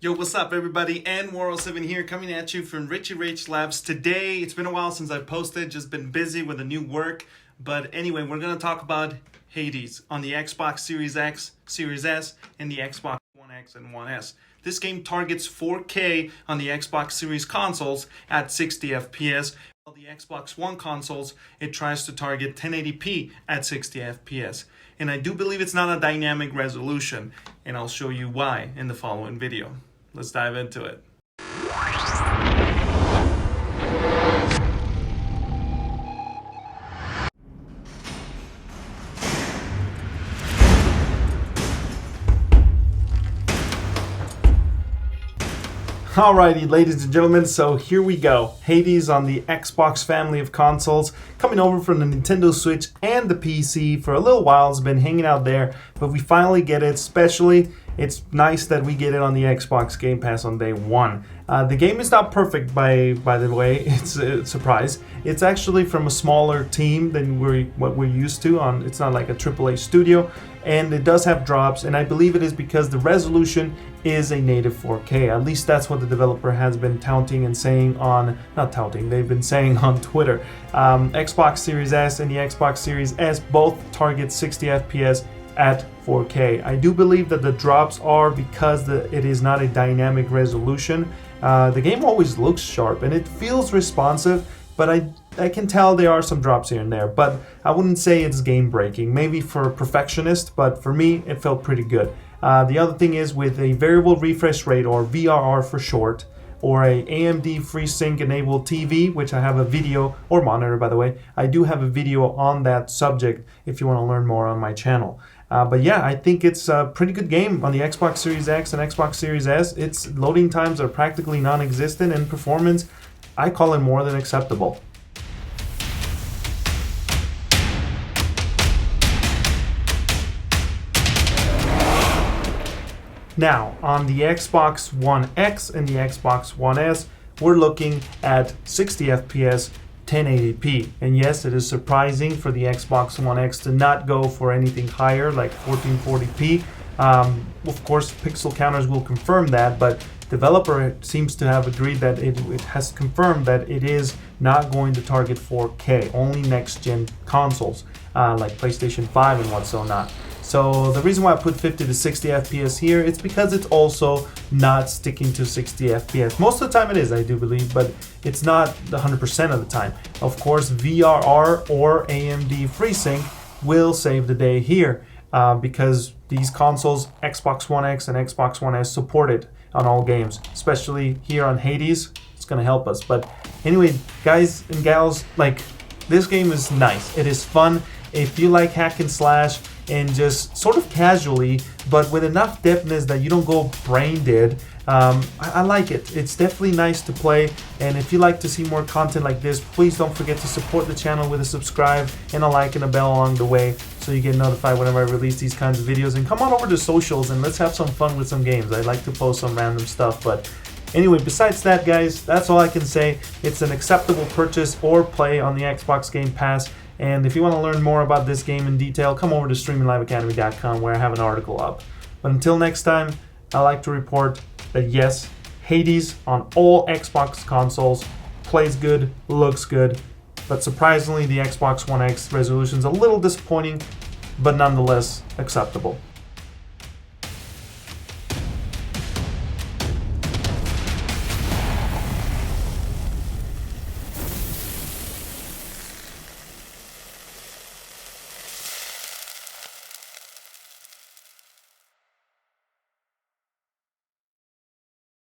Yo, what's up everybody? And War07 here coming at you from Richie Rach Labs. Today, it's been a while since I posted, just been busy with the new work. But anyway, we're going to talk about Hades on the Xbox Series X, Series S, and the Xbox One X and One S. This game targets 4K on the Xbox Series consoles at 60 FPS. While the Xbox One consoles, it tries to target 1080p at 60 FPS. And I do believe it's not a dynamic resolution, and I'll show you why in the following video. Let's dive into it. Alrighty, ladies and gentlemen, so here we go. Hades on the Xbox family of consoles, coming over from the Nintendo Switch and the PC for a little while. It's been hanging out there, but we finally get it. Especially, it's nice that we get it on the Xbox Game Pass on day one. The game is not perfect, by the way. It's a surprise. It's actually from a smaller team than what we're used to. It's not like a AAA studio, and it does have drops, and I believe it is because the resolution is a native 4K. At least that's what the developer has been touting and saying on, not touting, they've been saying on Twitter. Xbox Series S and the Xbox Series S both target 60 FPS at 4K. I do believe that the drops are because it is not a dynamic resolution. The game always looks sharp and it feels responsive, but I can tell there are some drops here and there, but I wouldn't say it's game breaking. Maybe for a perfectionist, but for me it felt pretty good. The other thing is, with a variable refresh rate, or VRR for short, or a AMD FreeSync enabled TV, which I have a video, or monitor by the way, I do have a video on that subject if you want to learn more on my channel. But yeah, I think it's a pretty good game on the Xbox Series X and Xbox Series S. Its loading times are practically non-existent, and performance, I call it more than acceptable. Now, on the Xbox One X and the Xbox One S, we're looking at 60 FPS, 1080p. And yes, it is surprising for the Xbox One X to not go for anything higher, like 1440p. Of course, pixel counters will confirm that, but developer seems to have agreed that it has confirmed that it is not going to target 4K, only next-gen consoles, like PlayStation 5 and whatnot. So the reason why I put 50 to 60 FPS here, it's because it's also not sticking to 60 FPS. Most of the time it is, I do believe, but it's not 100% of the time. Of course, VRR or AMD FreeSync will save the day here because these consoles, Xbox One X and Xbox One S, support it on all games, especially here on Hades. It's going to help us. But anyway, guys and gals, like, this game is nice. It is fun. If you like hack and slash, and just sort of casually, but with enough depthness that you don't go brain dead, I like it. It's definitely nice to play, and if you like to see more content like this, please don't forget to support the channel with a subscribe and a like and a bell along the way so you get notified whenever I release these kinds of videos. And come on over to socials and let's have some fun with some games. I like to post some random stuff, but anyway, besides that, guys, that's all I can say. It's an acceptable purchase or play on the Xbox Game Pass. And if you want to learn more about this game in detail, come over to streamingliveacademy.com where I have an article up. But until next time, I like to report that yes, Hades on all Xbox consoles plays good, looks good, but surprisingly the Xbox One X resolution is a little disappointing, but nonetheless acceptable.